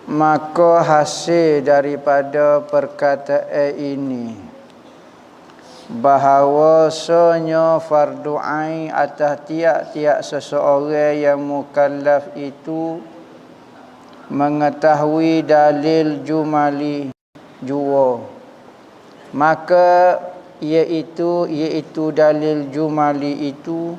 Maka hasil daripada perkataan ini bahawasanya fardu ain atas tiap-tiap seseorang yang mukallaf itu mengetahui dalil jumali jua, maka iaitu dalil jumali itu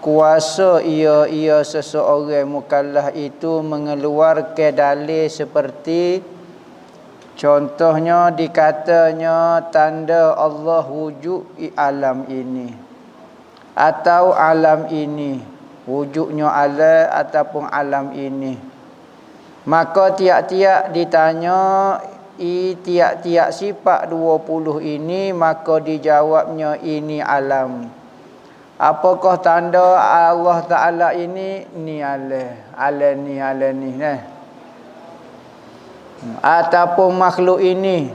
kuasa ia seseorang mukallaf itu mengeluarkan dalil seperti contohnya dikatanya tanda Allah wujud alam ini atau alam ini wujudnya alam ataupun alam ini. Maka tiap-tiap ditanya tiap-tiap sifat 20 ini, maka dijawabnya ini alam. Apakah tanda Allah Ta'ala ini? Ni alam ni nah. Ataupun makhluk ini,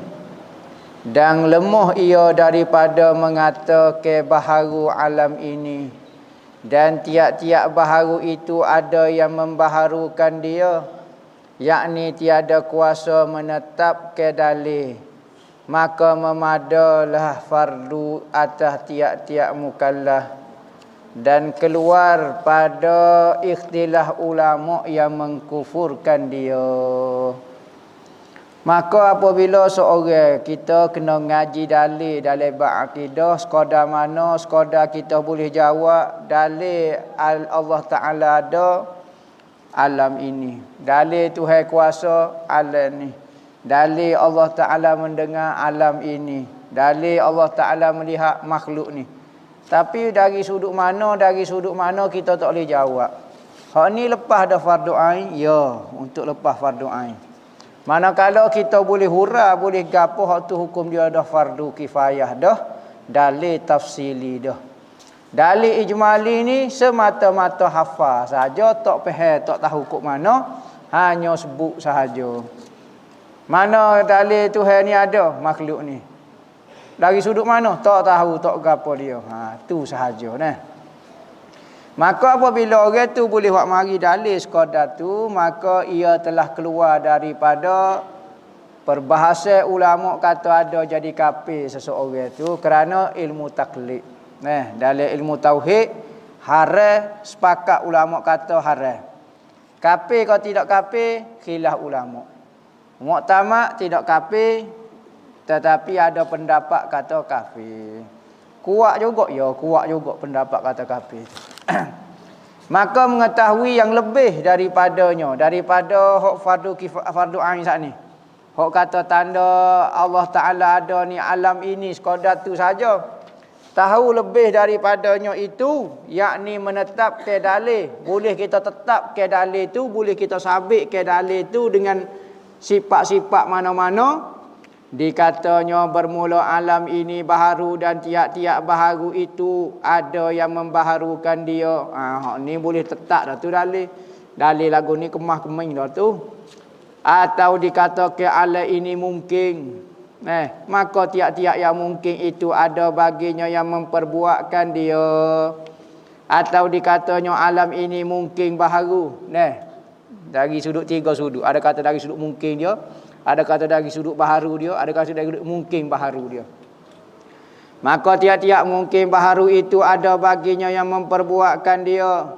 dan lemah ia daripada mengatakan baharu alam ini, dan tiap-tiap baharu itu ada yang membaharukan dia, yakni tiada kuasa menetapkan dalil, maka memadalah fardu atas tiap-tiap mukallaf dan keluar pada ikhtilaf ulama yang mengkufurkan dia. Maka apabila seorang kita kena ngaji dalil dalam bab akidah, sekadar mana sekadar kita boleh jawab dalil Allah Ta'ala ada alam ini, dalil Tuhan kuasa alam ni, dalil Allah Ta'ala mendengar alam ini, dalil Allah Ta'ala melihat makhluk ni. Tapi dari sudut mana kita tak boleh jawab. Hak ni lepas dah fardu ain? Ya, untuk lepas fardu ain. Manakala kita boleh hura, boleh gapo hak tu hukum dia dah fardu kifayah dah, dalil tafsili dah. Dalil ijmali ni semata-mata hafal saja, tak faham, tak tahu kok mana, hanya sebut sahaja. Mana dalil Tuhan ni ada makhluk ni? Dari sudut mana? Tak tahu, tak gapo dia. Tu sahaja nah. Maka apabila orang tu boleh buat mari dalil sekadar tu, maka ia telah keluar daripada perbahasan ulama kata ada jadi kafir seseorang tu kerana ilmu taklid. Nah, dalam ilmu tauhid haram, sepakat ulama kata haram. Kafir kalau tidak kafir, khilaf ulama. Muktamad tidak kafir, tetapi ada pendapat kata kafir. Kuat juga, ya kuat juga pendapat kata kafir. Maka mengetahui yang lebih daripadanya, daripada hak fardu ain saat ni. Hak kata tanda Allah Ta'ala ada ni alam ini sekadar tu saja. Tahu lebih daripadanya itu, yakni menetapkan dalil. Boleh kita tetapkan dalil tu, boleh kita sabitkan dalil tu dengan sifat-sifat mana-mana. Dikatanya bermula alam ini baharu dan tiap-tiap baharu itu ada yang membaharukan dia. Hak ni boleh tetap dah tu dalil. Dalil lagu ni kemah-keming dah tu. Atau dikatakan alam ini mungkin. Maka tiap-tiap yang mungkin itu ada baginya yang memperbuatkan dia. Atau dikatanya alam ini mungkin baharu. Dari sudut tiga sudut. Ada kata dari sudut mungkin dia, ada kata dari sudut baharu dia, ada kata dari sudut mungkin baharu dia. Maka tiap-tiap mungkin baharu itu ada baginya yang memperbuatkan dia.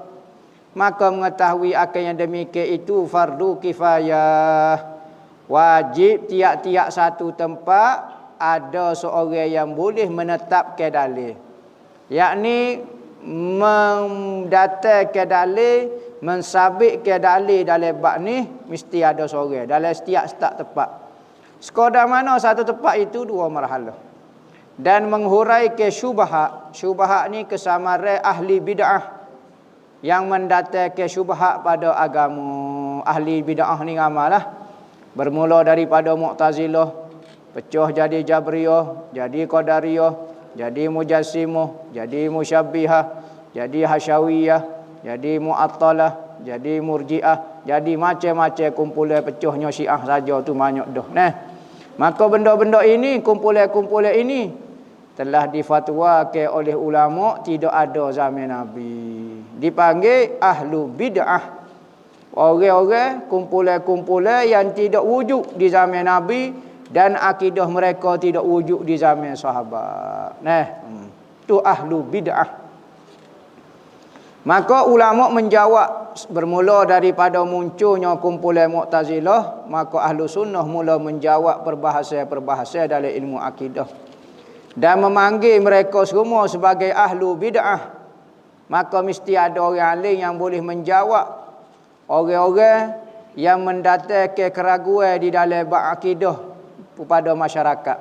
Maka mengetahui akan yang demikian itu fardu kifayah. Wajib tiap-tiap satu tempat ada seorang yang boleh menetapkan dalil, yakni mendatangkan dalil, mensabitkan dalil dalam bab ni mesti ada seorang dalam setiap tempat. Sekadar mana satu tempat itu dua marhalah. Dan menghuraikan syubhat. Syubhat ni kesamaran ahli bid'ah yang mendatangkan syubhat pada agama. Ahli bid'ah ni ramalah. Bermula daripada Mu'tazilah, pecah jadi Jabriyah, jadi Qadariyah, jadi Mujassimah, jadi Musyabbihah, jadi Hasyawiyah, jadi Mu'attalah, jadi Murji'ah, jadi macam-macam kumpulan pecahnya Syiah saja tu banyak dah. Maka benda-benda ini, kumpulan-kumpulan ini telah difatwakan oleh ulama tidak ada zaman Nabi. Dipanggil ahlu bid'ah. Orang-orang kumpulan-kumpulan yang tidak wujud di zaman Nabi dan akidah mereka tidak wujud di zaman sahabat. Itu ahlu bid'ah. Maka ulama menjawab bermula daripada munculnya kumpulan Mu'tazilah, maka ahlu sunnah mula menjawab perbahasan-perbahasan dalam ilmu akidah dan memanggil mereka semua sebagai ahlu bid'ah. Maka mesti ada orang lain yang boleh menjawab orang-orang yang mendatangkan keraguan di dalam bab akidah kepada masyarakat.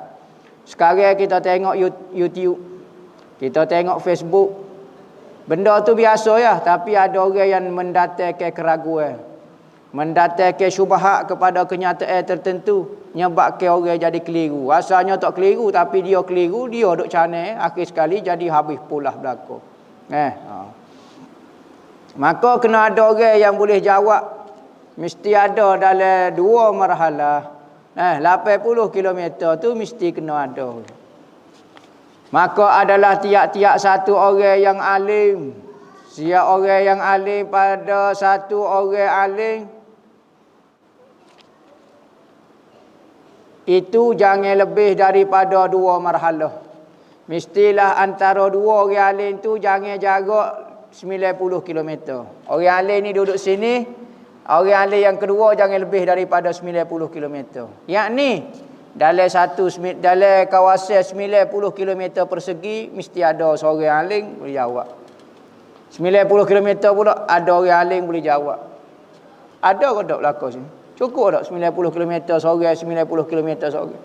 Sekarang kita tengok YouTube, kita tengok Facebook. Benda tu biasa ya, tapi ada orang yang mendatangkan keraguan, mendatangkan syubhat kepada kenyataan tertentu, menyebabkan orang jadi keliru. Asalnya tak keliru tapi dia keliru, dia duk canai, akhir sekali jadi habis pula berlaku. Maka kena ada orang yang boleh jawab. Mesti ada dalam 2 marhalah. 80 km tu mesti kena ada. Maka adalah tiap-tiap satu orang yang alim. Siap orang yang alim pada satu orang alim, itu jangan lebih daripada 2 marhalah. Mestilah antara 2 orang alim tu jangan jarak 90 km. Orang alim ni duduk sini, orang alim yang kedua jangan lebih daripada 90 km. Yakni dalam kawasan 90 km persegi mesti ada seorang alim boleh jawab. 90 km pula ada orang alim boleh jawab. Ada ke tak berlaku sini? Cukup tak 90 km seorang, 90 km seorang?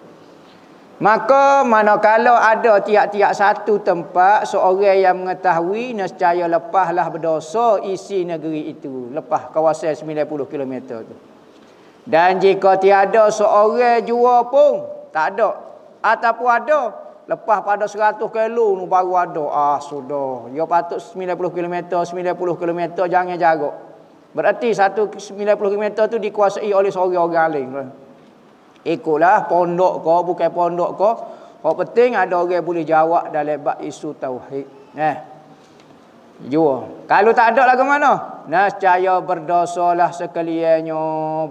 Maka manakala ada tiap-tiap satu tempat seorang yang mengetahui nescaya lepaslah berdosa isi negeri itu, lepas kawasan 90 km itu. Dan jika tiada seorang jua pun, tak ada, ataupun ada, lepas pada 100 kilo nu baru ada. Sudah. Dia patut 90 km, 90 km jangan jarak. Berarti 90 km tu dikuasai oleh seorang orang alim. Ikutlah pondok kau, bukan pondok kau. Yang penting ada orang boleh jawab dalam bab isu tauhid. Jua. Kalau tak ada lagu mana? Nescaya berdosalah sekaliannya.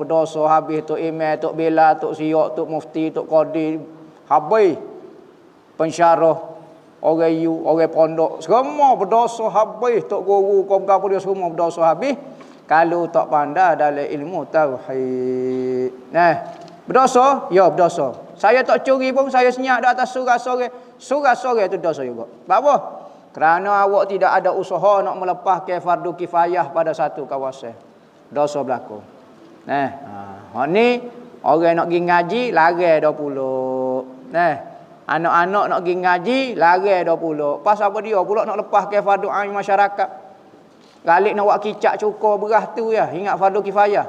Berdosa habis tok imam, tok bela, tok siok, tok mufti, tok qadi, habis pensyarah, orang yu, orang pondok, semua berdosa habis. Tok guru, kaum kapur dia semua berdosa habis kalau tak pandai dalam ilmu tauhid. Berdosa? Ya, berdosa. Saya tak curi pun saya senyap di atas surah sore. Surah sore itu dosa juga. Sebab apa? Kerana awak tidak ada usaha nak melepaskan fardu kifayah pada satu kawasan. Dosa berlaku. Ni orang nak pergi ngaji, lari dah pulak. Anak-anak nak pergi ngaji, lari dah pulak. Pas apa dia pulak nak lepaskan fardu ain masyarakat. Galik nak buat kicak cukur beras tu ya, ingat fardu kifayah.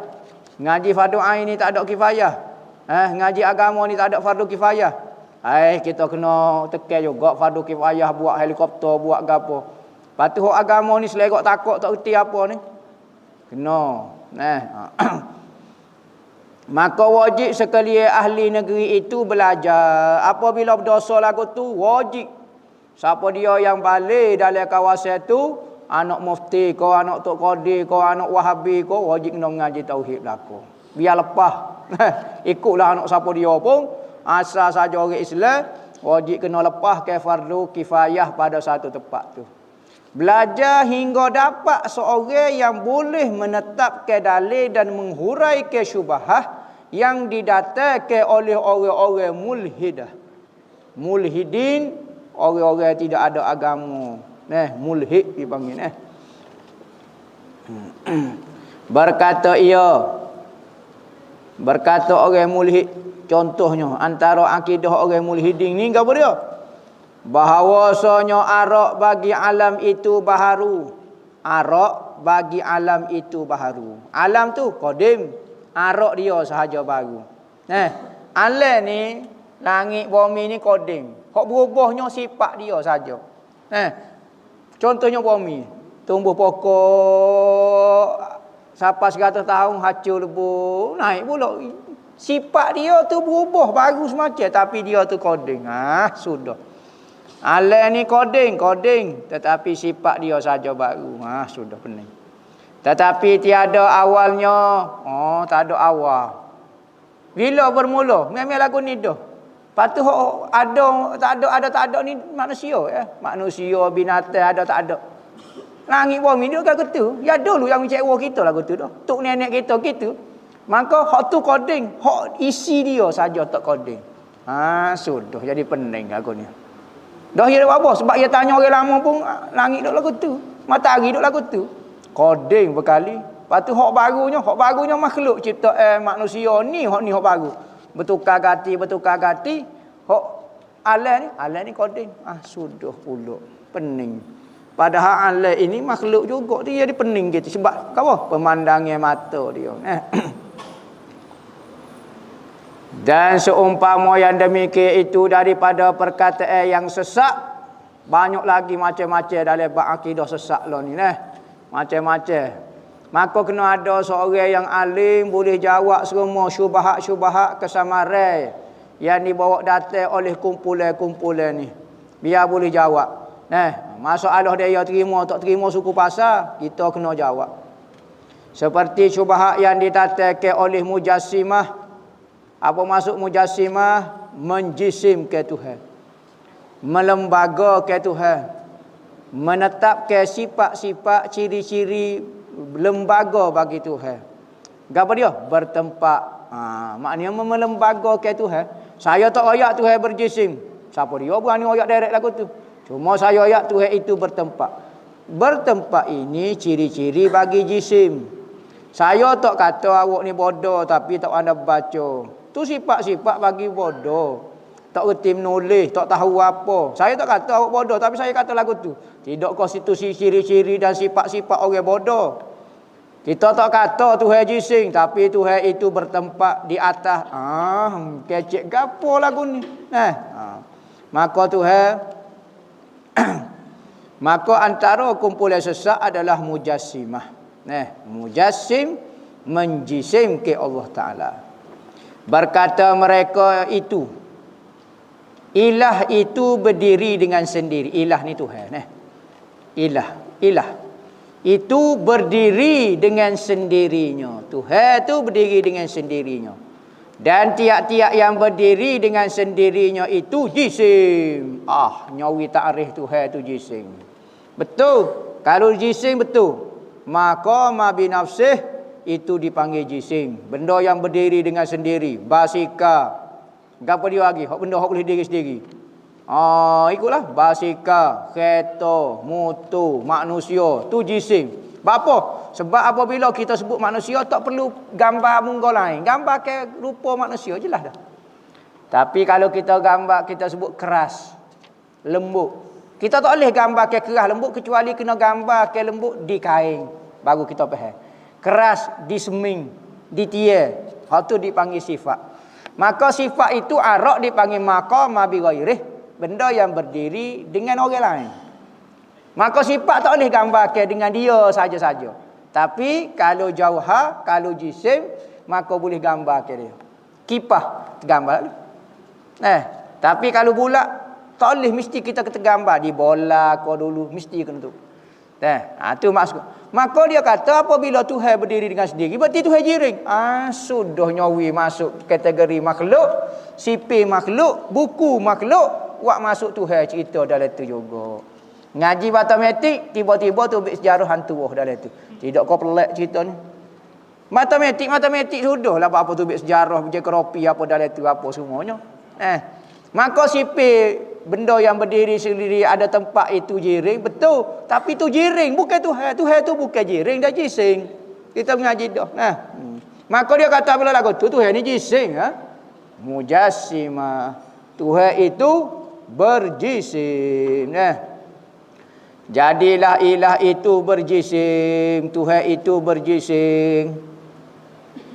Ngaji fardu ain ni tak ada kifayah. Ngaji agama ni tak ada fardu kifayah. Kita kena tekan juga fardu kifayah, buat helikopter, buat gapo. Patuh agama ni selegok takut tak erti apa ni. Kena. Maka wajib sekalian ahli negeri itu belajar. Apabila berdosa lagu tu wajib. Siapa dia yang balik dalam kawasan tu, anak mufti kau, anak tok qadi kau, anak wahabi kau, wajib kena mengaji tauhid berlaku. Biar lepas. Ikutlah anak siapa dia pun, asal saja orang Islam, wajib kena lepaskan fardu kifayah pada satu tempat tu. Belajar hingga dapat seorang yang boleh menetapkan dalil dan menghuraikan syubhat yang didatangkan oleh orang-orang mulhidah. Mulhidin, orang-orang yang tidak ada agama. Mulhid dipanggil. Berkata orang mulhid, contohnya antara akidah orang mulhidin ni apa dia? Bahawasanya arak bagi alam itu baharu. Arak bagi alam itu baharu. Alam tu qadim, arak dia sahaja baru. Alam ni, langit bumi ni qadim. Hak berubahnya sifat dia saja. Contohnya bumi, tumbuh pokok sampai 100 tahun hancur lebu, naik pula. Sifat dia tu berubah baru semacam, tapi dia tu qadim. Sudah. Allah ni koding, tetapi sifat dia saja baru. Sudah pening. Tetapi tiada awalnya. Tak ada awal. Bila bermula? Memang lagu ni dah. Patu ada tak ada ni manusia ya. Manusia, binatang ada tak ada. Langit bumi dia kan gitu. Ya dulu yang mencekwa kita lagu tu dah. Tok nenek kita gitu. Maka hak tu koding, hak isi dia saja tak koding. Sudah jadi pening lagu ni. Dah dia apa? Sebab dia tanya orang lama pun langit duk lagu tu, matahari duk lagu tu. Koding berkali. Lepas tu hak barunya makhluk ciptaan manusia ni hak baru. Bertukar ganti. Hak Allah ni koding. Sudah pula pening. Padahal Allah ini makhluk juga dia jadi pening gitu sebab apa? Pemandangnya mata dia. Dan seumpama yang demikian itu daripada perkataan yang sesat, banyak lagi macam-macam dalam akidah sesat lah ni macam-macam. Maka kena ada seorang yang alim boleh jawab semua syubhat-syubhat kesamaran yang dibawa datang oleh kumpulan-kumpulan ni. Biar boleh jawab. Masalah dia terima tak terima suku pasal, kita kena jawab. Seperti syubhat yang ditatangkan oleh Mujassimah. Apa maksud Mujassimah? Menjisim ke Tuhan, melembaga ke Tuhan, menetapkan sifat-sifat ciri-ciri lembaga bagi Tuhan. Apa dia? Bertempat. Maknanya melembaga ke Tuhan. Saya tak ayat Tuhan berjisim. Siapa dia berani ayat direct lagu tu? Cuma saya ayat Tuhan itu bertempat. Bertempat ini ciri-ciri bagi jisim. Saya tak kata awak ni bodoh tapi tak anda baca. Tu sifat-sifat bagi bodoh. Tak reti menulis, tak tahu apa. Saya tak kata awak bodoh tapi saya kata lagu tu. Tidak konstitusi ciri-ciri dan sifat-sifat orang bodoh. Kita tak kata Tuhan jisim tapi Tuhan itu bertempat di atas. Kecek gapo lagu ni. Maka Tuhan maka antara kumpulan sesat adalah Mujassimah. Mujassim menjisim ke Allah Ta'ala. Berkata mereka itu, ilah itu berdiri dengan sendiri. Ilah ni Tuhan. Ilah itu berdiri dengan sendirinya. Tuhan itu berdiri dengan sendirinya. Dan tiap-tiap yang berdiri dengan sendirinya itu jisim. Nyawi ta'rif Tuhan itu jisim. Betul. Kalau jisim betul. Maka ma binafsih itu dipanggil jisim. Benda yang berdiri dengan sendiri. Basika. Apa dia lagi? Benda yang boleh diri sendiri. Ikutlah. Basika, kereta, motor, manusia. Tu jisim. Apa? Sebab apabila kita sebut manusia, tak perlu gambar muka lain. Gambar ke rupa manusia, jelas dah. Tapi kalau kita gambar, kita sebut keras, lembut. Kita tak boleh gambar ke keras, lembut, kecuali kena gambar ke lembut di kain. Baru kita faham. Keras di seming, di tiar. Hal tu dipanggil sifat. Maka sifat itu arak dipanggil maqam bi ghairih, benda yang berdiri dengan orang lain. Maka sifat tak boleh gambarkan dengan dia saja-saja. Tapi kalau jauhar, kalau jisim, maka boleh gambarkan dia. Kipah gambar. Tapi kalau bulat tak boleh mesti kita tergambar di bola kau dulu mesti kena tu. Tu maksud. Maka dia kata apabila Tuhan berdiri dengan sendiri, berarti Tuhan jiring. Sudah nyawi masuk kategori makhluk, sipil makhluk, buku makhluk, wak masuk Tuhan cerita dalam tu juga. Ngaji matematik, tiba-tiba tu ambil sejarah hantu dalam tu. Tidak kau pelik cerita ni. Matematik sudahlah apa tu ambil sejarah, geografi apa dalam tu apa semuanya. Maka sipil benda yang berdiri sendiri ada tempat itu jiring, betul. Tapi itu jiring, bukan Tuhan. Tuhan itu bukan jiring, dah jising. Kita mengaji dah. Maka dia kata bila lagu tu, Tuhan ni jising. Mujassimah. Tuhan itu berjisim. Jadilah ilah itu berjisim. Tuhan itu berjisim.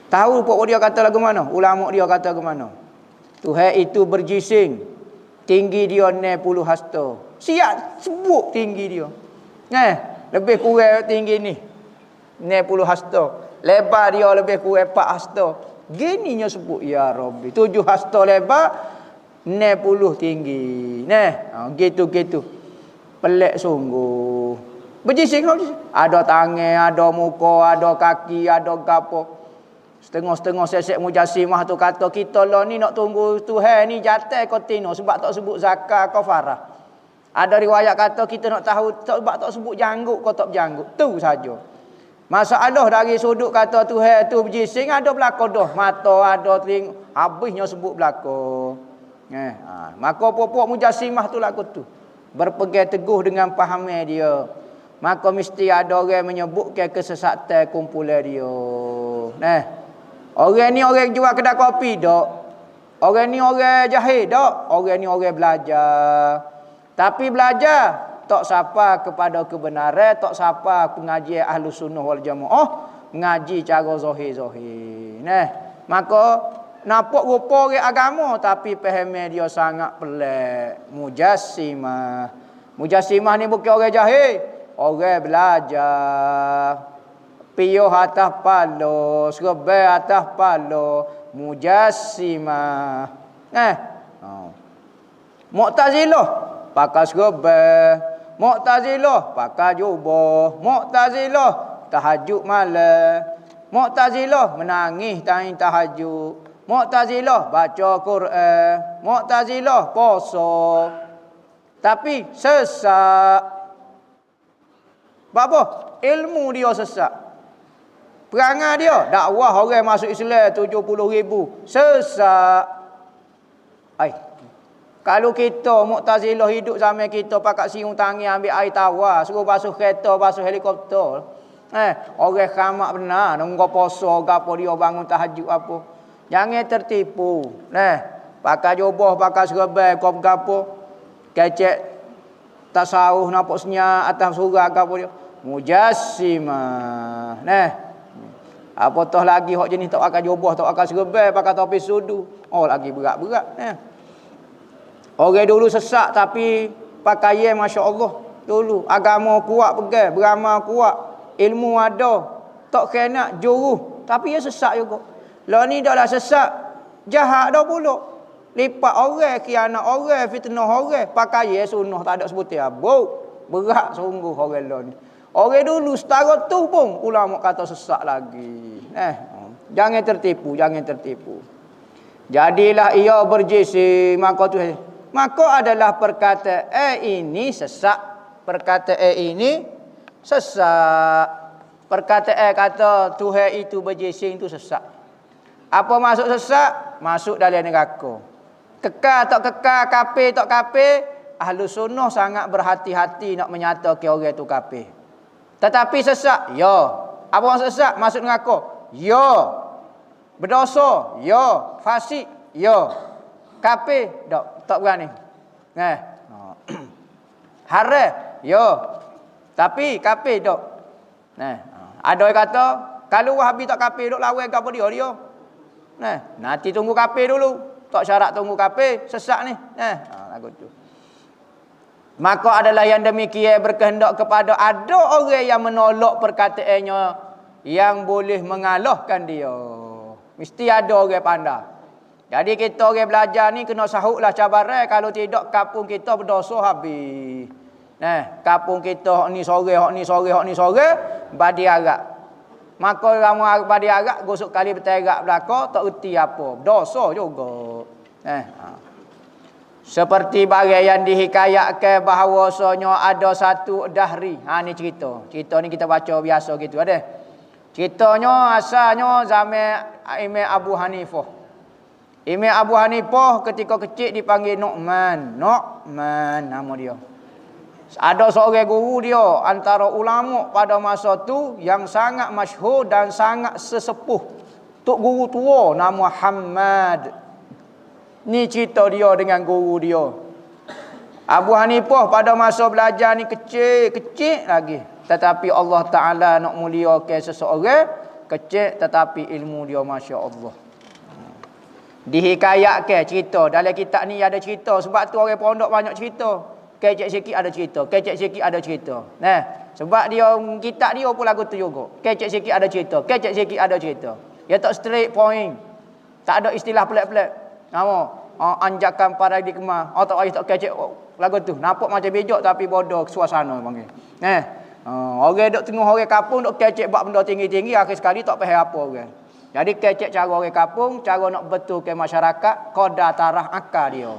Tahu pokok dia kata lagu mana? Ulama dia kata lagu mana? Tuhan itu berjisim. Tinggi dia 60 hasta. Siap sebut tinggi dia. Lebih kurang tinggi ni. 60 hasta. Lebar dia lebih kurang 4 hasta. Gininya sebut ya Rabbi. 7 hasta lebar, 60 tinggi. Gitu-gitu. Pelik sungguh. Berjising. Ada tangan, ada muka, ada kaki, ada gapo. Setengah-setengah sesek mujassimah tu kata kita lah ni nak tunggu Tuhan ni jatuh kontinu sebab tak sebut zakat kafarah. Ada riwayat kata kita nak tahu sebab tak sebut janggut kau tak berjanggut. Tu saja. Masalah dari sudut kata Tuhan tu berjising ada belaka dah. Mata ada teling habisnya sebut belaka. Maka pokok mujassimah tu laku tu. Berpegang teguh dengan pahamnya dia. Maka mesti ada orang menyebutkan kesesatan kumpulan dia. Orang ni orang jual kedai kopi tak? Orang ni orang jahil tak? Orang ni orang belajar. Tapi belajar tak sapa kepada kebenaran, tak sapa pengajian Ahlus Sunnah wal Jamaah, ngaji cara zahir-zahir. Maka nampak rupa orang agama tapi fahamnya dia sangat pelik. Mujassimah. Mujassimah ni bukan orang jahil, orang belajar. Piyuh atas palo, serbai atas palo, mujassimah. Mu'tazilah pakai serbai, Mu'tazilah pakai jubah, Mu'tazilah tahajud malam, Mu'tazilah menangis time tahajud, Mu'tazilah baca Quran, Mu'tazilah puasa. Tapi sesat. Apa? Ilmu dia sesat. Perangai dia, dakwah orang masuk Islam 70,000. Sesat. Kalau kita Mu'tazilah hidup zaman kita pakai siung tangan ambil air tawar, suruh basuh kereta, basuh helikopter. Orang khamak benar, nunggu puasa gapo dia bangun tahajud apa. Jangan tertipu. Pakai jubah, pakai serbai, kau gapo. Kecek tasawuf nampak senyap atas surah gapo dia. Mujassimah. Apatah lagi hok jenis tak akan jubah, tak akan serbai, pakai topi sudu. Oh lagi berat-berat. Orang dulu sesak tapi pakaian masya-Allah. Dulu agama kuat pegang, beramal kuat, ilmu ada, tak kena juru, tapi dia sesak juga. Lah ni dah lah sesak, jahat dah pula. Lipat orang, khianat orang, fitnah orang, pakaian sunnah tak ada sebutir abuk. Berat sungguh orang lah ni. Orang dulu setara tu pun ulama kata sesak lagi. Jangan tertipu, jangan tertipu. Jadilah ia berjisi, maka adalah perkataan ini sesak. Perkataan ini sesak. Perkataan kata Tuhan itu berjising itu sesak. Apa maksud sesak? Masuk dalam neraka. Kekal tak kekal, kafir tak kafir, Ahlus Sunnah sangat berhati-hati nak menyatakan orang itu kafir. Tetapi sesak, ya. Apa maksud sesak? Masuk neraka. Ya. Berdosa, ya. Fasik, ya. Kafir, tak berani. Haram, ya. Tapi kafir tak. Ada yang kata, kalau Wahabi tak kafir, duk lawan ke apa dia. Nanti tunggu kafir dulu. Tak syarat tunggu kafir, sesak ni. Lagu tu. Maka adalah yang demikian berkehendak kepada ada orang yang menolak perkataannya yang boleh mengalahkan dia. Mesti ada orang pandai. Jadi kita orang belajar ni kena sahutlah cabaran. Kalau tidak kampung kita berdosa habis. Kampung kita hak ni sore, badi arak. Maka ramai badi arak gosok kali berterak belaka tak erti apa. Dosa juga. Seperti barang yang dihikayatkan bahawasanya ada satu dahri. Ni cerita. Cerita ni kita baca biasa gitu ada. Ceritanya asalnya zaman Imam Abu Hanifah. Imam Abu Hanifah ketika kecil dipanggil Nu'man. Nu'man nama dia. Ada seorang guru dia antara ulama pada masa tu yang sangat masyhur dan sangat sesepuh. Tok guru tua nama Hammad. Ni cerita dia dengan guru dia. Abu Hanifah pada masa belajar ni kecil lagi. Tetapi Allah Ta'ala nak muliakan seseorang kecil tetapi ilmu dia Masya Allah. Dihikayatkan cerita. Dalam kitab ni ada cerita. Sebab tu orang pondok banyak cerita. Kecik sikit ada cerita. Kecik sikit ada cerita. Sebab dia kitab dia pun lagu tu juga. Kecik sikit ada cerita. Kecik sikit ada cerita. Dia tak straight point. Tak ada istilah pelik-pelik. anjakan paradigma. Tak payah tak kecek lagu tu. Nampak macam bejok tapi bodoh suasana panggil. Orang duk tengah orang kampung duk kecek bab benda tinggi-tinggi, akhir sekali tak faham apa orang. Jadi kecek cara orang kampung, cara nak betulkan masyarakat, qada tarah akal dia.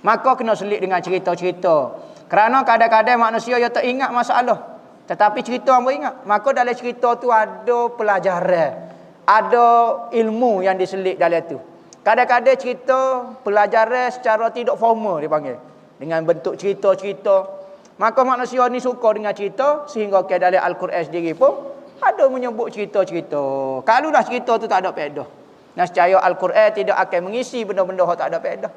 Maka kena selit dengan cerita-cerita. Kerana kadang-kadang manusia dia tak ingat masalah. Tetapi cerita hamba ingat. Maka dalam cerita tu ada pelajaran. Ada ilmu yang diselit dalam tu. Kadang-kadang cerita pelajaran secara tidak formal dipanggil. Dengan bentuk cerita-cerita. Maka manusia ni suka dengan cerita. Sehingga ke dalam Al-Quran sendiri pun ada menyebut cerita-cerita. Kalau dah cerita tu tak ada faedah. Nescaya Al-Quran tidak akan mengisi benda-benda yang tak ada faedah.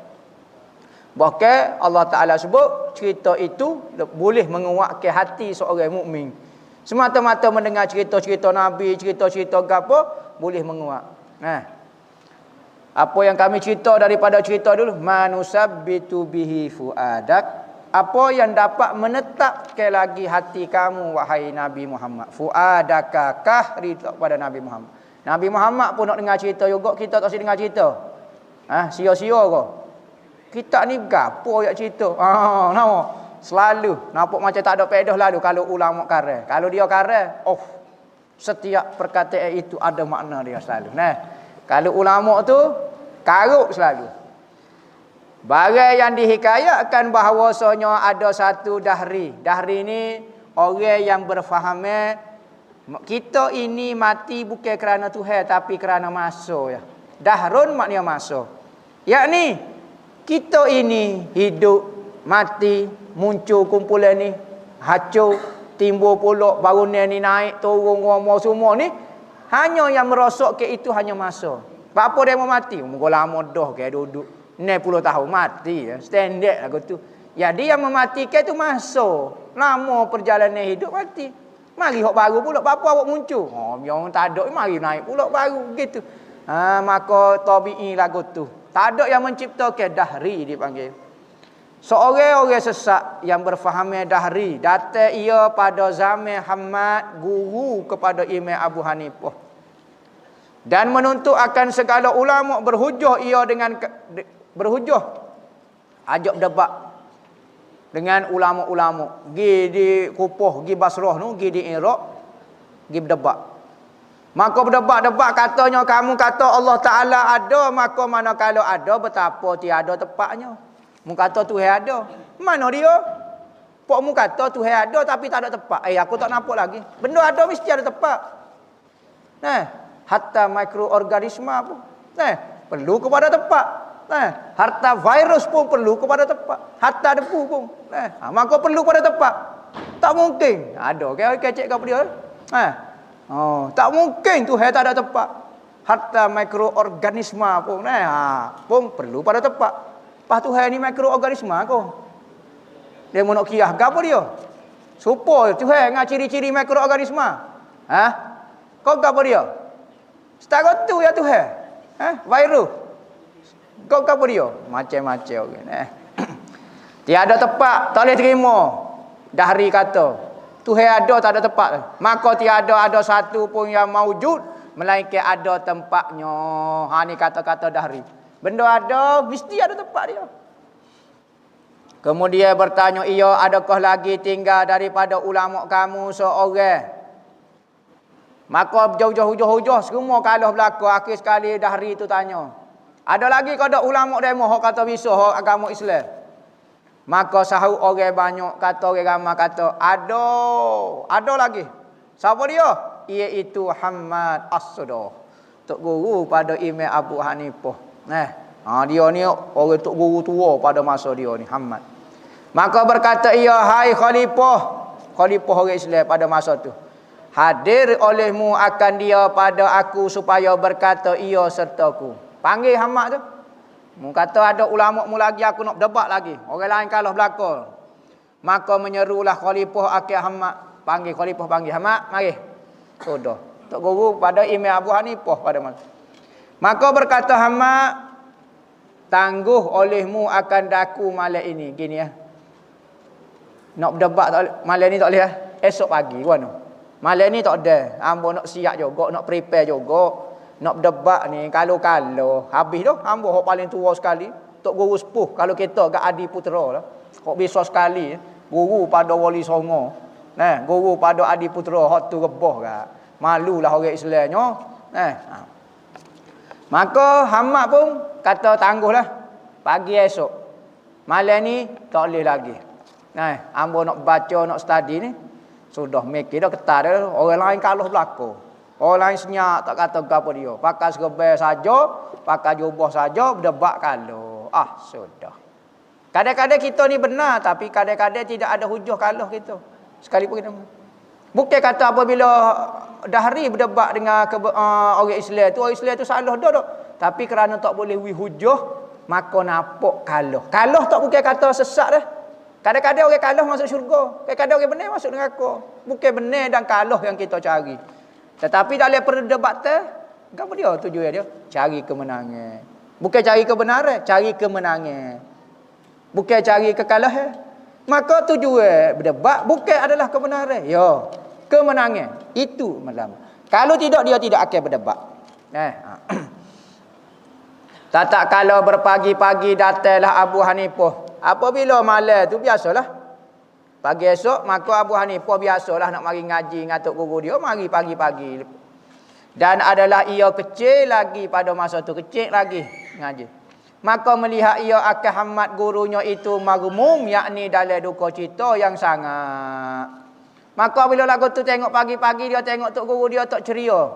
Bahkan Allah Ta'ala sebut cerita itu boleh menguatkan hati seorang mukmin. Semata-mata mendengar cerita-cerita Nabi, cerita-cerita apa boleh menguat. Apa yang kami cerita daripada cerita dulu, manusabbitu bihi fuadak, apa yang dapat menetapkan lagi hati kamu wahai Nabi Muhammad. Fuadaka kahri kepada Nabi Muhammad. Nabi Muhammad pun nak dengar cerita juga, kita tak dengar cerita. Sia-sia ke? Kita ni gapo ayat cerita. Nama selalu nampak macam tak ada faedah lalu kalau ulama karang. Kalau dia karang, setiap perkataan itu ada makna dia selalu. Kalau ulama tu karuk selalu. Barang yang dihikayatkan bahawasanya ada satu dahri. Dahri ni orang yang berfaham kita ini mati bukan kerana Tuhan tapi kerana masa ya. Dahrun maknanya masa. Yakni kita ini hidup, mati, muncul kumpulan ni, hancur, timbul pulak, bangunan ni naik, turun, ngomong semua ni, hanya yang merosok ke itu hanya masa. Apa dia mau mati? Muka lama dah ke duduk 60 tahun mati ya. Standard lagu tu. Jadi yang mematikan itu masa. Lama perjalanan hidup mati. Mari hok baru pula. Apa awak muncul? Yang tak ada mari naik pula baru gitu. Maka tabi'i lagu tu. Tak ada yang menciptakan dahri dipanggil. Seorang-orang sesat yang berfaham dahri, datang ia pada zaman Hamad, guru kepada Imam Abu Hanifah. Dan menuntut akan segala ulama berhujah ia dengan berhujah. Ajak debat dengan ulama-ulama. Gi di Kupah, gi Basrah tu, gi di Iraq, gi berdebat. Maka berdebat-debat katanya kamu kata Allah Ta'ala ada, maka mana kalau ada betapa tiada tepatnya. Mu kata Tuhan ada. Mana dia? Pok mu kata Tuhan ada tapi tak ada tepat. Aku tak nampak lagi. Benda ada mesti ada tepat. Hatta mikroorganisma pun perlu kepada tepat. Harta virus pun perlu kepada tepat. Hatta debu pun. Maka perlu kepada tepat. Tak mungkin. Ada ke kecek ke dia? Tak mungkin Tuhan tak ada tempat. Hatta mikroorganisma pun pun perlu pada tempat. Pas Tuhan ni mikroorganisma ko. Dia mau nak kira apa dia? Supaya Tuhan dengan ciri-ciri mikroorganisma. Kau apa dia? Setara tu ya Tuhan. Virus. Kau apa dia? Macam-macam okay. Tiada tempat, tak boleh terima. Dahri kata Tuhan ada tak ada tempat. Maka tiada ada satu pun yang maujud melainkan ada tempatnya. Ni kata-kata dahri. Benda ada mesti ada tempat dia. Kemudian bertanya ia, adakah lagi tinggal daripada ulama kamu seorang? Maka jauh-jauh semua kalah belaka. Akhir sekali dahri itu tanya, ada lagi kau ada ulama demo hok kata bisa hok agama Islam? Maka sahut orang banyak, kata orang ramai kata, ada lagi. Siapa dia? Iaitu Hamad As-Sudah, tok guru pada Imam Abu Hanifah. Dia ni orang tok guru tua pada masa dia ni, Hamad. Maka berkata ia, hai khalifah orang Islam pada masa tu, hadir olehmu akan dia pada aku supaya berkata ia sertaku. Panggil Hamad tu. Mu kata ada ulama mu lagi aku nak berdebat lagi. Orang lain kalah belaka. Maka menyerulah khalifah akhir Hamad. Panggil khalifah, panggil Hamad, mari. Sudah. Tok guru pada Imam Abu Hanifah pada masa. Maka berkata Hamad, tangguh olehmu akan daku malam ini. Gini ya. Nak berdebat tak malam ni tak boleh esok pagi kan. Malam ni tak ada. Hamba nak siap juga, nak prepare juga. Nak berdebat ni kalau habis dah hamba hok paling tua sekali. tok guru sepuh kalau kita gak adi putera lah. Kok bisa sekali guru pada wali songo. Nah, guru pada adi putera hak tu rebah gak. Malulah orang Islamnya. Maka Hamad pun kata tangguhlah. Pagi esok. Malam ni tak boleh lagi. Nah, ambo nak baca, nak study ni sudah mikir dah ketar dah. Orang lain kalah belaka. Orang lain senyap tak kata apa dia. Pakai serba saja, pakai jubah saja, berdebat kalah. Sudah. Kadang-kadang kita ni benar tapi kadang-kadang tidak ada hujah kalah kita. Sekalipun kita bukan kata apabila dahri berdebat dengan orang Islam tu, orang Islam tu salah dah tak. Tapi kerana tak boleh hujah, maka nampak kalah. Kalah tak bukan kata sesat dah. Kadang-kadang orang kalah masuk syurga. Kadang-kadang orang benar masuk neraka. Bukan benar dan kalah yang kita cari. Tetapi dalam perdebatan, apa dia tujuan dia? Cari kemenangan. Bukan cari kebenaran, cari kemenangan. Bukan cari kekalahan. Maka tujuan berdebat bukan adalah kebenaran. Ya, kemenangan. Itu malam. Kalau tidak, dia tidak akan berdebat. Tak kalau berpagi-pagi datanglah Abu Hanifah. Apabila malam tu biasalah. Pagi esok maka Abu Hanifah biasalah nak mari ngaji dengan tok guru dia, mari pagi-pagi. Dan adalah ia kecil lagi pada masa tu, kecil lagi ngaji. Maka melihat ia akan Hamad gurunya itu magmum, yakni dalam duka cita yang sangat. Maka bila lagu tu tengok pagi-pagi dia tengok tok guru dia tak ceria.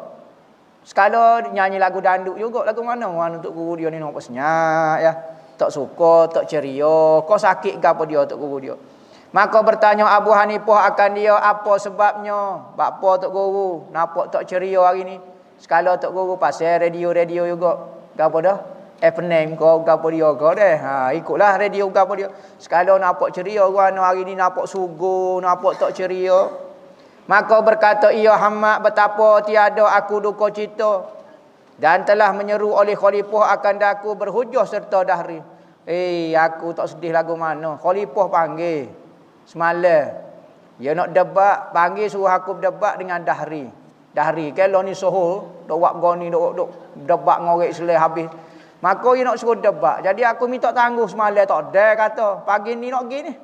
Sekala nyanyi lagu danduk juga, lagu mana tok guru dia ni nampak senyap ya. Tak suka, tak ceria. Kau sakit ke apa dia tok guru dia? Maka bertanya Abu Hanifah akan dia, apa sebabnya? Apa tok guru nampak tak ceria hari ni? Sekala tok guru pasal radio-radio juga. Gapo dah? FM kau gapo dia kau deh. Ikutlah radio gapo dia. Sekala nampak ceria orang hari ni nampak sugu, nampak tak ceria. Maka berkata ia Hamad, betapa tiada aku duka cita dan telah menyeru oleh khalifah akan daku berhujah serta dahri. Aku tak sedih lagu mana. Khalifah panggil semalam. Dia nak debat, panggil suruh aku berdebat dengan dahri. Dahri kalau ni soho, dok wak goni dok debat dengan orang Islam habis. Maka dia nak suruh debat. Jadi aku minta tangguh semalam tak ada kata. Pagi ni nak pergi ni.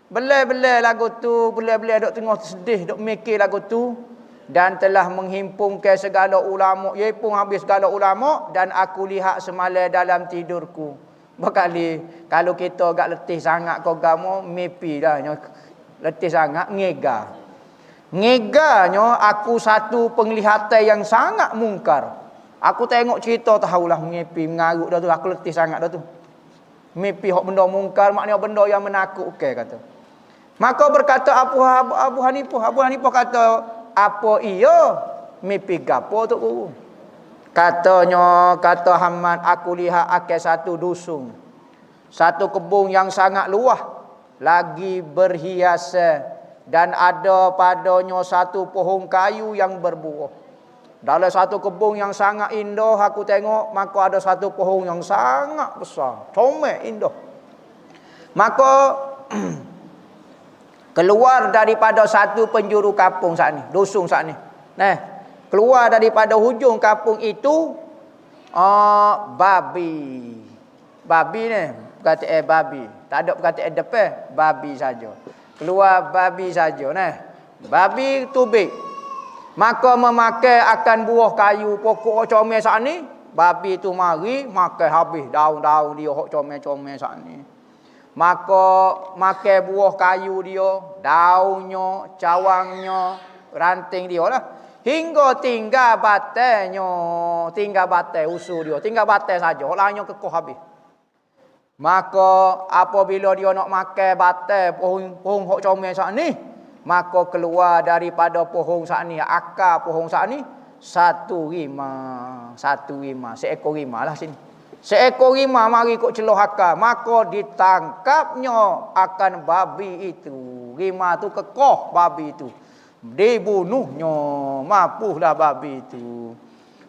Belai-belai lagu tu, belai-belai dok tengah sedih, dok mikir lagu tu. Dan telah menghimpunkan segala ulama, ia pun habis segala ulama, dan aku lihat semalam dalam tidurku. Berkali kalau kita agak letih sangat kau agama, mimpi dah letih sangat ngega. Ngeganya aku satu penglihatan yang sangat mungkar. Aku tengok cerita tahulah mimpi mengarut dah tu, aku letih sangat dah tu. Mimpi hak benda mungkar maknanya benda yang menakutkan kata. Maka berkata Abu Hanifah kata, apa ia mimpi gapo tu guru? Kata Hamad, aku lihat akan satu dusun, satu kebun yang sangat luas, lagi berhiasan, dan ada padanya satu pohon kayu yang berbuah. Dalam satu kebun yang sangat indah aku tengok, maka ada satu pohon yang sangat besar, comel indah. Maka keluar daripada satu penjuru kampung saat ni, dusun saat ni. Keluar daripada hujung kampung itu babi. Babi ni, perkataan babi. Tak ada perkataan depan, babi saja. Keluar babi saja. Babi tubik. Maka memakai akan buah kayu pokok comel saat ni. Babi tu mari makan habis daun-daun dia hok comel-comel saat ni. Maka makan buah kayu dia, daunnya, cawangnya, ranting dia lah. Hingga tinggal batainya, tinggal batai usul dia, tinggal batai saja, hok lainnya kekoh habis. Maka apabila dia nak makan batai pohon hok comel saat ni, maka keluar daripada pohon saat ni, akar pohon saat ni satu rimah, seekor rimah lah sini. Seekor rimah mari kok celoh akar, maka ditangkapnya akan babi itu. Rimah tu kekoh babi itu. Dibunuhnya, mapuhlah babi itu.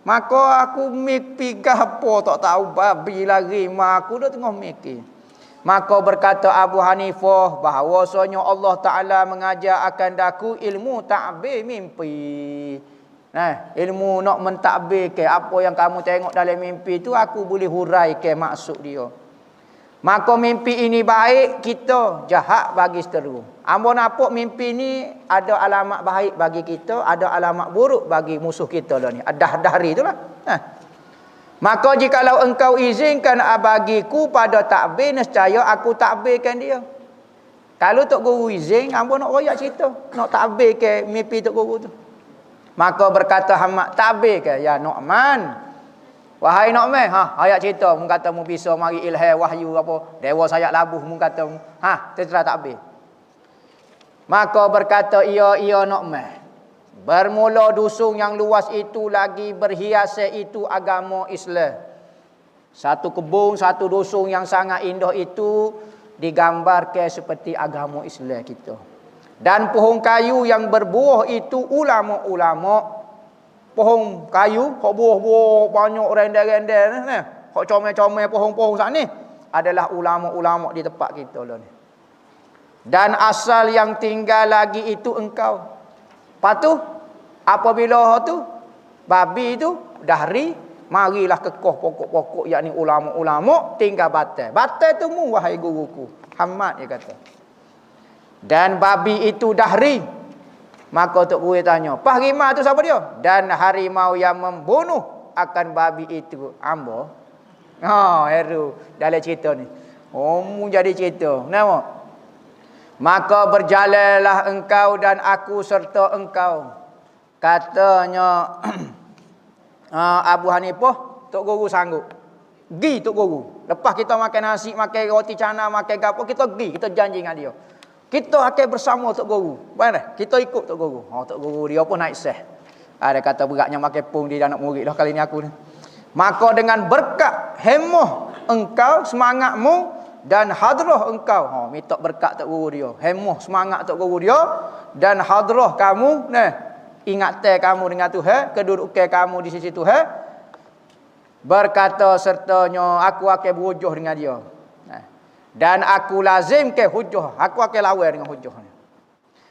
Maka aku mimpi gapo tak tahu, babi lah rimah, aku dah tengah mikir. Maka berkata Abu Hanifah bahawasanya Allah Ta'ala mengajar akan daku ilmu ta'bir mimpi. Ilmu nak mentakbir ke apa yang kamu tengok dalam mimpi tu, aku boleh hurai ke maksud dia. Maka mimpi ini baik, kita jahat bagi seteru. Ambo nampak mimpi ni ada alamat baik bagi kita, ada alamat buruk bagi musuh kita lah ni. Dahri itulah. Maka jikalau engkau izinkan bagiku pada takbir, nescaya aku takbirkan dia. Kalau Tok Guru izin, ambo nak royak cerita, nak takbir ke mimpi Tok Guru tu. Maka berkata Hamad, takbir ke ya Nu'man? Wahai Nu'man, ayat cerita mu kata mu bisa mari ilham wahyu apa, dewa sayap labuh mu kata mu, terserah takbir. Maka berkata ia Nu'man, bermula dusun yang luas itu lagi berhias itu agama Islam. Satu kebun, satu dusun yang sangat indah itu digambarkan seperti agama Islam kita. Dan pohon kayu yang berbuah itu ulama-ulama. Pohon kayu, hok buah-buah banyak rendel-rendel ni. Hok comel-comel pohon-pohon sat ni adalah ulama-ulama di tempat kita lah ni. Dan asal yang tinggal lagi itu engkau. Lepas tu, apabila tu babi tu dahri, marilah kekoh pokok-pokok yakni ulama-ulama tinggal batal. Batal tu mu wahai guruku. Hamad dia kata. Dan babi itu dahri. Maka Tok Guru tanya, "Pah harimau tu siapa dia?" Dan harimau yang membunuh akan babi itu ambo. Heru dalam cerita ni. Mu jadi cerita. Kenapa? Maka berjalanlah engkau dan aku serta engkau. Katanya Abu Hanifah, Tok Guru sanggup. Gi Tok Guru. Lepas kita makan nasi, makan roti canai, makan gapo, kita gi, kita janji dengan dia. Kita akan bersama Tok Guru. Mana? Kita ikut Tok Guru. Tok Guru dia pun naik seh. Ada kata beratnya makan pung dia anak murid lah kali ni aku ni. Maka dengan berkat hemah engkau, semangatmu dan hadrah engkau. Minta berkat Tok Guru dia. Hemah semangat Tok Guru dia dan hadrah kamu, ingatan kamu dengan Tuhan, kedudukan kamu di sisi Tuhan. Berkata sertanya aku akan berhujah dengan dia. Dan aku lazim ke hujah, aku akan lawan dengan hujah ni.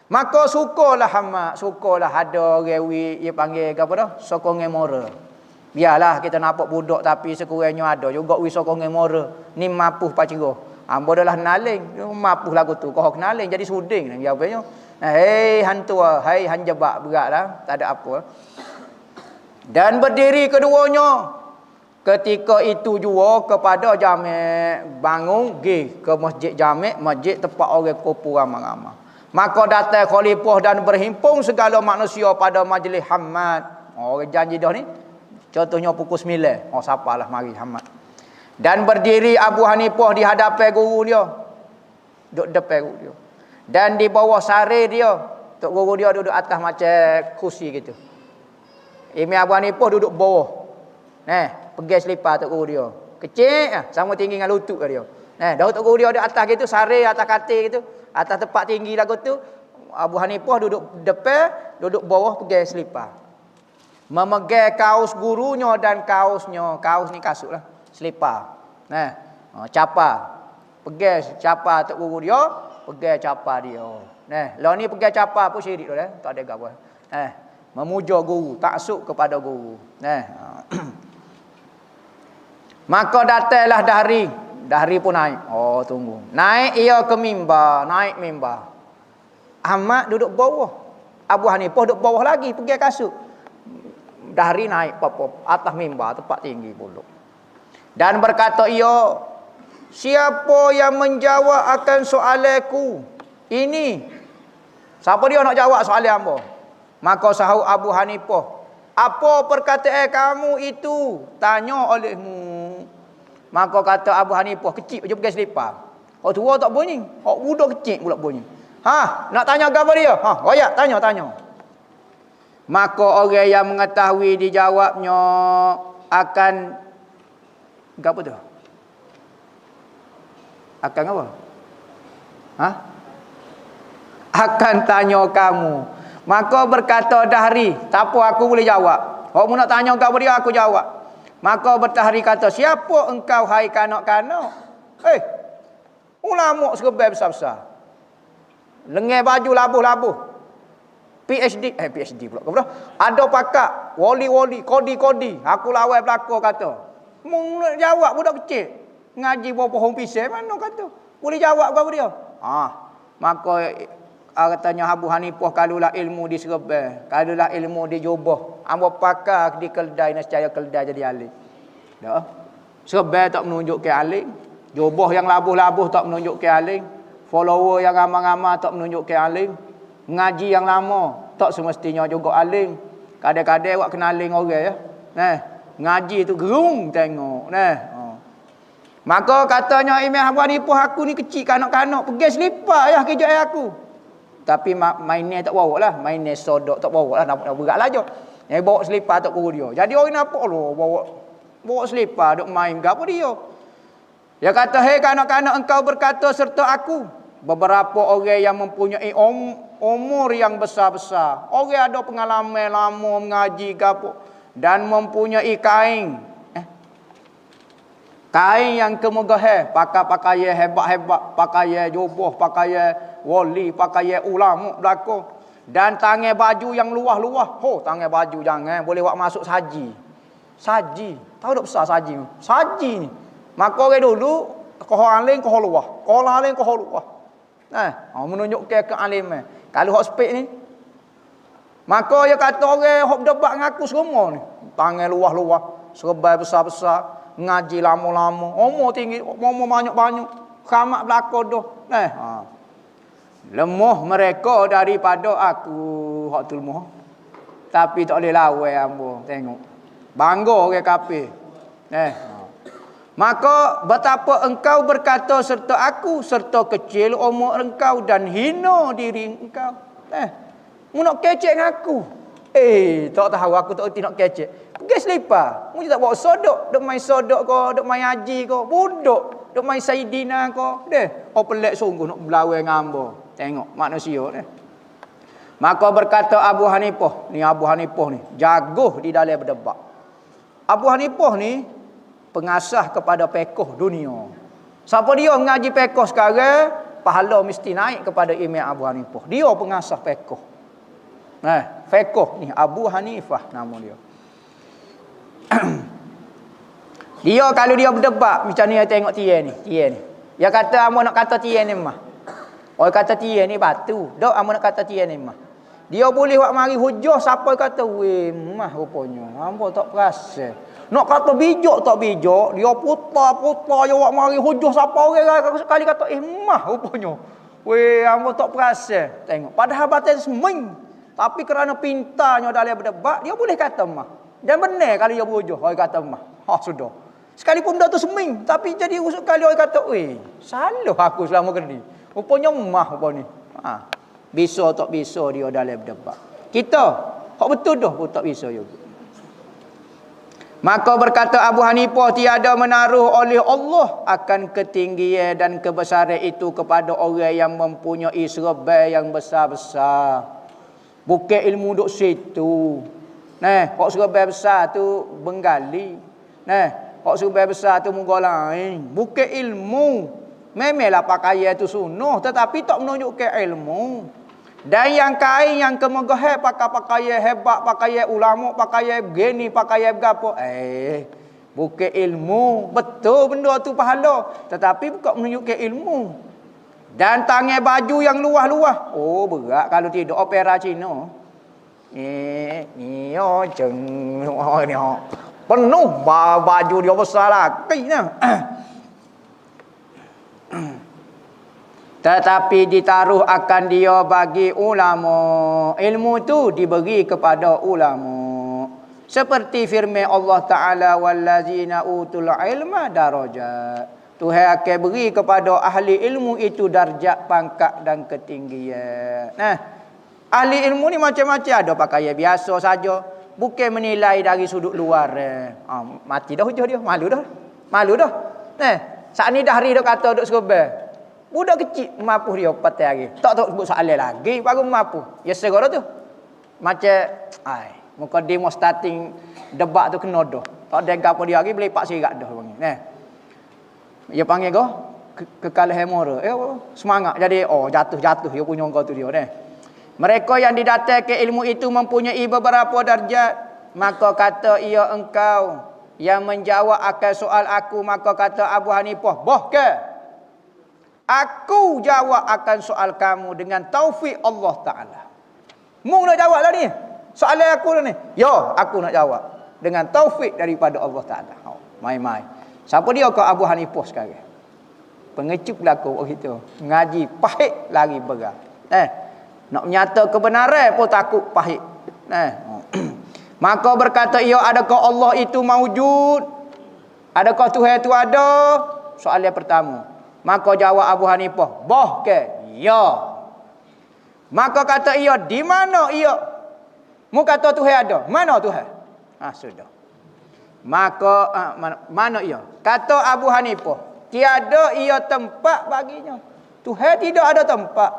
Maka sukalah Hamad, sukalah ada orang dia panggil apa dah? Sokongan moral. Biarlah kita nampak budak tapi sekurangnya ada juga sokongan moral. Ni mapuh pacirah. Ambo adalah naling, mapuh lagu tu. Kau kenaling jadi suding ni biarnya. Hei hantu, hei hanjabak beratlah, tak ada apa. Dan berdiri keduanya. Ketika itu juga kepada Jamek bangun pergi ke masjid Jamek, masjid tempat orang kumpul ramai-ramai. Maka datang khalifah dan berhimpun segala manusia pada majlis Hamad. Orang janji dah ni. Contohnya pukul 9. Siapalah mari Hamad. Dan berdiri Abu Hanifah di hadapan guru dia. Duduk depan guru dia. Dan di bawah sari dia, Tok Guru dia duduk atas macam kursi gitu. Imam Abu Hanifah duduk bawah. Pergi selipar Tok Guru dia. Kecil, sama tinggi dengan lutut dia. Dah Tok Guru dia ada atas gitu, sari atas katil gitu. Atas tempat tinggi lagu tu, Abu Hanifah duduk depan, duduk bawah pergi selipar. Memegang kaos gurunya dan kaosnya. Kaos ni kasut lah. Selipar. Capa. Pergi capa Tok Guru dia, pergi capa dia. Lah ni pergi capa pun syirik dah. Tak ada apa. Memuja guru, taksub kepada guru. Maka datanglah Dahri. Dahri pun naik. Tunggu. Naik ia ke mimbar, naik mimbar. Ahmad duduk bawah. Abu Hanifah duduk bawah lagi, pergi kasut. Dahri naik atas mimbar, tempat tinggi pula. Dan berkata ia, siapa yang menjawab akan soalanku ini? Siapa dia nak jawab soalan hamba? Maka sahut Abu Hanifah, apa perkataan kamu itu? Tanya olehmu. Maka kata Abu Hanifah, kecil je pergi selipar. Orang tua tak bunyi. Orang budak kecil pula bunyi. Nak tanya apa dia? Royak, tanya. Maka orang yang mengetahui dijawabnya akan apa tu? Akan apa? Akan tanya kamu. Maka berkata Dahri, tak apa aku boleh jawab. Kalau nak tanya apa dia, aku jawab. Maka Dahri kata, siapa engkau hai kanak-kanak? Ulama serba besar-besar. Lengan baju labuh-labuh. PhD pula. Ada pakak, wali-wali, kodi-kodi. Aku lawan belaka kata. Mu nak jawab budak kecil. Ngaji bawah pohon pisang mana kata? Boleh jawab ke dia? Maka katanya Abu Hanifah kalulah ilmu diserba, kalulah ilmu dijubah. Ambo pakar di keldai nescaya keldai jadi alim. Dah. Serba tak menunjuk ke alim. Jubah yang labuh-labuh tak menunjuk ke alim. Follower yang ramai-ramai tak menunjuk ke alim. Ngaji yang lama tak semestinya juga alim. Kadang-kadang awak kena alim orang ya. Ngaji tu gerung tengok. Maka katanya Imam Abu Hanifah, aku ni kecil kanak-kanak pergi selipar ya kerja aku. Tapi mainnya tak bawa lah, mainnya sodok tak bawa lah, nak berat lah je. Yang bawa selipar tak kuru dia. Jadi orang nampak loh bawa selipar duk main gapo dia. Dia kata, "Hei kanak-kanak, engkau berkata serta aku, beberapa orang yang mempunyai umur yang besar-besar, orang ada pengalaman lama mengaji gapo dan mempunyai kain yang kemegah, pakaian hebat-hebat, pakaian jubah, pakaian wali, pakaian ulama belaka, dan tangan baju yang luah-luah. Tangan baju jangan boleh buat masuk saji. Tahu tak besar saji? Saji ni. Maka orang dulu kohor alim kohor luah. Kohor alim kohor luah. Menunjuk ke aliman. Kalau hok spek ni, maka dia kata orang hok debat ngaku semua ni. Tangan luah-luah, serba besar-besar, ngaji lama-lama, umur tinggi, umur banyak-banyak, khamat belaka dah. Lemah mereka daripada aku, hak tu lemah. Tapi tak boleh lawan ambo, tengok. Bangga orang kafir. Maka betapa engkau berkata serta aku, serta kecil umur engkau dan hina diri engkau. Mu nak kecek dengan aku. Tak tahu aku tak erti nak kecek. Pergi selipar. Mu tak bawa sodok, duk main sodok ko, duk main haji ko, bodoh, duk main sayyidina ko. Pelik sungguh nak berlawan dengan hamba. Tengok manusia ni. Maka berkata Abu Hanifah ni jago di dalam berdebat. Abu Hanifah ni pengasah kepada fiqh dunia. Siapa dia mengaji fiqh sekarang, pahala mesti naik kepada Imam Abu Hanifah. Dia pengasah fiqh. Fiqh ni Abu Hanifah nama dia. Dia kalau dia berdebat macam ni, tengok Tian ni. Dia kata amo nak kata Tian ni mah. Orang kata Tian ni batu. Dok amo nak kata Tian ni mah. Dia boleh buat mari hujah siapa kata mah rupanya. Hamba tak perasan. Nak kata bijak tak bijak, dia putar dia buat mari hujah siapa orang sekali kata mah rupanya. Hamba tak perasan. Tengok padahal batal seming. Tapi kerana pintarnya dalam berdebat, dia boleh kata mah. Dan benar kalau dia berhujah, orang kata mah. Sudah. Sekalipun dah tu seming, tapi jadi usuk kali orang kata, salah aku selama ni. Rupanya mah rupanya. Bisa tak bisa dia dalam berdebat. Kita, hak betul dah pun tak bisa juga. Maka berkata Abu Hanifah, tiada menaruh oleh Allah akan ketinggian dan kebesaran itu kepada orang yang mempunyai serba yang besar-besar. Bukan ilmu duk situ. Hak serba besar tu Bengali. Hak serba besar tu muka lain. Bukan ilmu. Memanglah pakaian tu sunnah, tetapi tak menunjukkan ilmu. Dan yang kain yang kemegah, pakaian hebat, pakaian ulama, pakaian geni, pakaian gapo. Bukan ilmu. Betul benda tu pahala, tetapi bukan menunjukkan ilmu. Dan tangan baju yang luah-luah. Berat kalau tidak opera Cina. Penuh baju dia besar lagi nah. Tetapi ditaruh akan dia bagi ulama. Ilmu tu diberi kepada ulama. Seperti firman Allah Ta'ala, wallazina utul ilma darajat. Tuhan akan beri kepada ahli ilmu itu darjat, pangkat dan ketinggian. Ahli ilmu ni macam-macam. Ada pakaian biasa saja, bukan menilai dari sudut luar. Mati dah hujah dia. Malu dah. Saat ni dah hari dah kata duk serba. Budak kecil mampu dia patai lagi. Tak sebut soalan lagi baru mampu. Ya segera tu. Macam muka demo starting debat tu kena dah. Tak ada gapo dia lagi boleh pak sirat dah panggil. Dia panggil kekalahan moral. Semangat jadi jatuh dia punya kau tu dia Mereka yang didatangkan ilmu itu mempunyai beberapa darjat. Maka kata ia engkau yang menjawab akan soal aku. Maka kata Abu Hanifah, boh ke? Aku jawab akan soal kamu dengan taufik Allah Ta'ala. Mu nak jawab lah ni. Soalan aku lah ni. Yo, aku nak jawab. Dengan taufik daripada Allah Ta'ala. Mai-mai. Siapa dia kau Abu Hanifah sekarang? Pengecut berlaku begitu. Ngaji pahit lari berat. Nak menyata kebenaran pun takut pahit. Maka berkata ia, adakah Allah itu maujud? Adakah Tuhan itu ada? Soalan pertama. Maka jawab Abu Hanifah, boh ke? Ya. Maka kata ia, di mana ia? Mu kata Tuhan ada. Mana Tuhan? Sudah. Maka mana ia? Kata Abu Hanifah, tiada ia tempat baginya. Tuhan tidak ada tempat.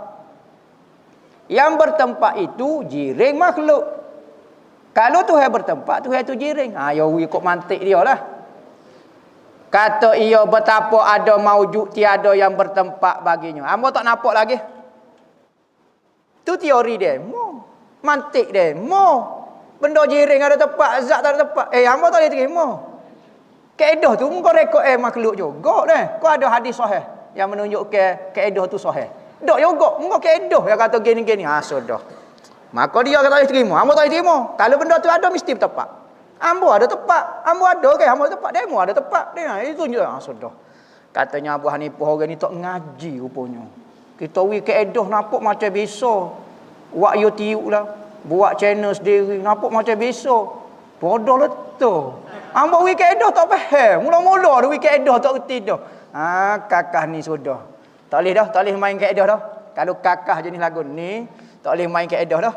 Yang bertempat itu jiring makhluk. Kalau Tuhan bertempat, Tuhan itu jiring. Ya ikut mantik dia lah. Kata ia, betapa ada maujud tiada yang bertempat baginya. Hamba tak nampak lagi. Tu teori dia. Mantik dia. Benda jiring ada tempat, zat tak ada tempat. Hamba tak boleh terima. Kaedah tu kau rekod makhluk juga dah. Kau ada hadis sahih yang menunjukkan kaedah tu sahih. Dok juga, engkau kaedah yang kata gini-gini. Sudah. Maka dia kata boleh terima. Hamba tak boleh terima. Kalau benda tu ada mesti bertempat. Hamba ada tempat. Hamba ada ke? Hamba ada tempat. Demo ada tempat. Itu je. Sudah. Katanya Abu Hanifah, orang ni tak ngaji rupanya. Kita kaedah nampak macam biasa. Buat YouTube lah. Buat channel sendiri. Nampak macam biasa. Bodoh letup. Hamba kaedah tak faham. Mula-mula ada kaedah tak reti dah. Kakak ni sudah. Tak boleh dah. Tak boleh main kaedah dah. Kalau kakak jenis lagu ni, tak boleh main kaedah dah.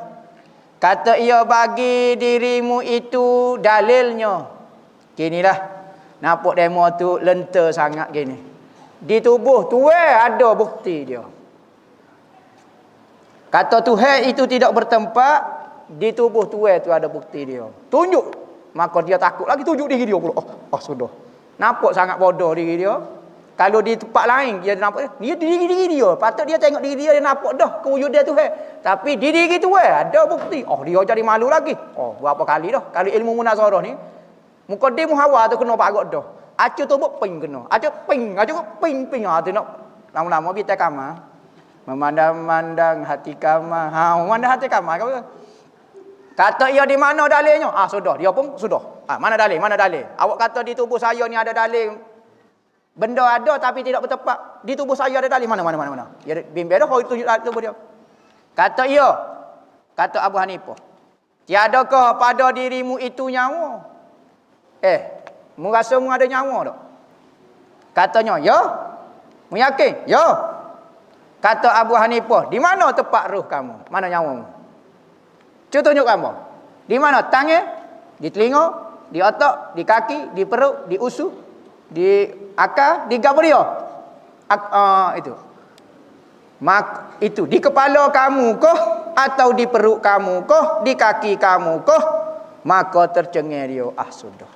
Kata ia, bagi dirimu itu dalilnya. Ginilah. Nampak demo tu lenta sangat gini. Di tubuh Tuhan ada bukti dia. Kata Tuhan itu tidak bertempat, di tubuh Tuhan tu ada bukti dia. Tunjuk. Maka dia takut lagi tunjuk diri dia pula. Sudah. Nampak sangat bodoh diri dia. Kalau di tempat lain dia nampak dia diri dia. Patut dia tengok diri dia nampak dah kewujudan Tuhan. Tapi di diri Tuhan ada bukti. Dia jadi malu lagi. Berapa kali dah. Kalau ilmu munazarah ni, mukaddimah muhawar tu kena bagot dah. Acu tu ping kena. Acu ping tu nak lama-lama kita kamar. Memandang-mandang hati kamar. Memandang hati kamar ke apa? Kata ia, di mana dalilnya? Sudah. Dia pun sudah. Mana dalil? Mana dalil? Awak kata di tubuh saya ni ada dalil. Benda ada tapi tidak bertempat. Di tubuh saya ada dalil. Mana? Dia bimbing dah. Kau tunjuk tubuh dia. Kata ia. Kata Abu Hanifah. Tiadakah pada dirimu itu nyawa? Mu rasa mu ada nyawa tak? Katanya, ya. Mu yakin? Ya. Kata Abu Hanifah, di mana tempat ruh kamu? Mana nyawamu? Cuba tunjuk kamu. Di mana? Tangan? Di telinga? Di otak? Di kaki? Di perut? Di usus? Di akal? Di gapo dia? Itu. Itu di kepala kamu kah atau di perut kamu kah, di kaki kamu kah? Maka tercengang dia. Sudah.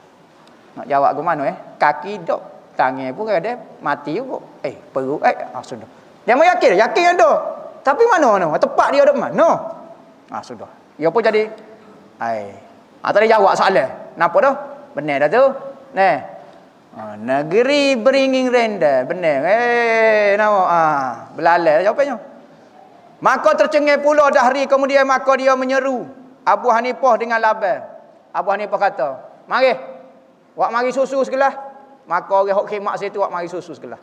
Nak jawab ke mana Kaki dok, tangan pun ada, mati juga. Perut sudah. Dia mau yakin ada. Tapi mana? Tempat dia ada mana? Sudah. Dia pun jadi tadi jawab soalan. Nampak dah? Benar dah tu. Negeri beringin rendah. Benar. Belalai jawapannya. Maka tercengang pula dahri kemudian maka dia menyeru Abu Hanifah dengan label. Abu Hanifah kata, mari. Wak mari susu segelas. Maka orang hok khidmat situ wak mari susu segelas.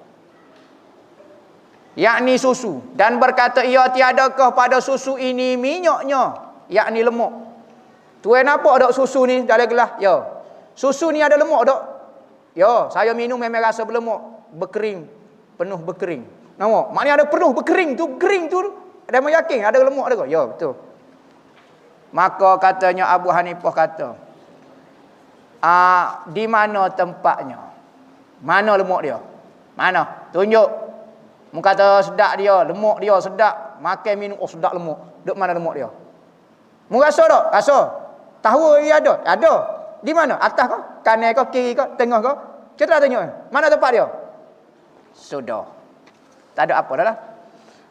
Yakni susu. Dan berkata ia, tiadakah pada susu ini minyaknya? Yakni lemak. Tuan nampak tak susu ni dalam gelas? Ya. Susu ni ada lemak tak? Ya, saya minum memang rasa berlemak, berkering, penuh berkering. Nampak? Maknanya ada penuh berkering tu, ada mau yakin ada lemak ada ke? Ya, betul. Maka katanya Abu Hanifah kata, di mana tempatnya? Mana lemak dia? Mana? Tunjuk. Mu kata sedap dia, lemak dia sedap, makan minum sedap lemak. Duk mana lemak dia? Mu rasa tak? Rasa. Tahu dia ada? Ada. Di mana? Atas ke? Kanan ke? Kiri ke? Tengah ke? Kita tengok. Mana tempat dia? Sudah. Tak ada apa dah lah.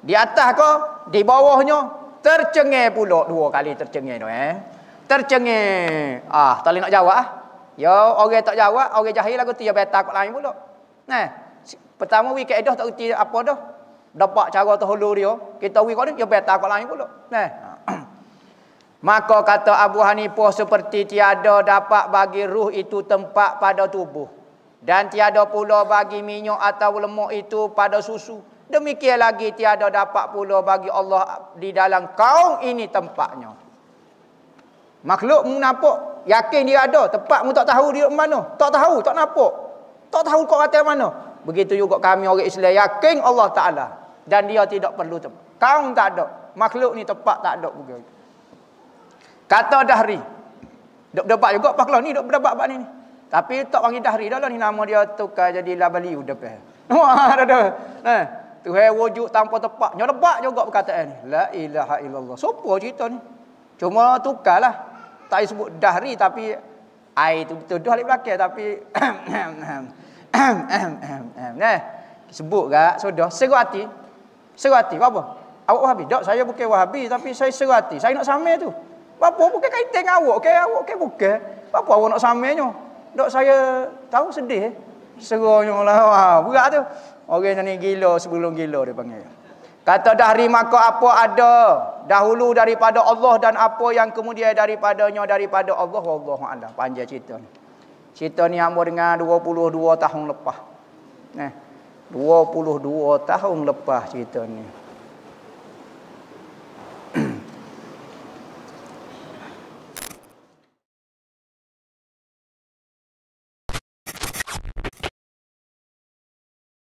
Di atas ke? Di bawahnya? Tercengang pula. 2 kali tercengang tu. Tercengang. Tak boleh nak jawab Ya orang tak jawab, orang jahil lagu tu ya beta kat lain pula. Nah, pertama wi kaedah tak reti apa dah. Dapat cara terhulu dia, kita wi kau ni ya beta kat lain pula. Nah. Maka kata Abu Hanifah seperti tiada dapat bagi ruh itu tempat pada tubuh dan tiada pula bagi minyak atau lemak itu pada susu. Demikian lagi tiada dapat pula bagi Allah di dalam kaum ini tempatnya. Makhluk mu nampak, yakin dia ada, tempat mu tak tahu dia mana. Tak tahu, tak nampak. Tak tahu kau kata mana. Begitu juga kami orang Islam yakin Allah Taala dan dia tidak perlu tempat. Kaum tak ada, makhluk ni tempat tak ada begitu. Kata Dahri. Dok berdebat juga pak ni dok berdebat bab ni. Tapi tak panggil Dahri dah lah ni nama dia tukar jadi Labaliu depan. Wah ada. Nah, Tuhan wujud tanpa tempat. Nya debat juga perkataan ni. La ilaha illallah. Sopo cerita ni? Cuma tukarlah. Tak sebut Dahri tapi ai tu tuduh di belakang tapi nah sebut gak sudah seru hati apa awak Wahabi tak saya bukan Wahabi tapi saya seru hati saya nak sama tu apa bukan kaitan dengan awak ke bukan apa awak nak samanya tak saya tahu sedih serunya lah wah berat tu orang ni gila sebelum gila dia panggil. Kata Dahri maka apa ada dahulu daripada Allah dan apa yang kemudian daripadanya daripada Allah wallahu a'lam. Panjang cerita ni. Cerita ni hamba dengan 22 tahun lepas. 22 tahun lepas cerita ni.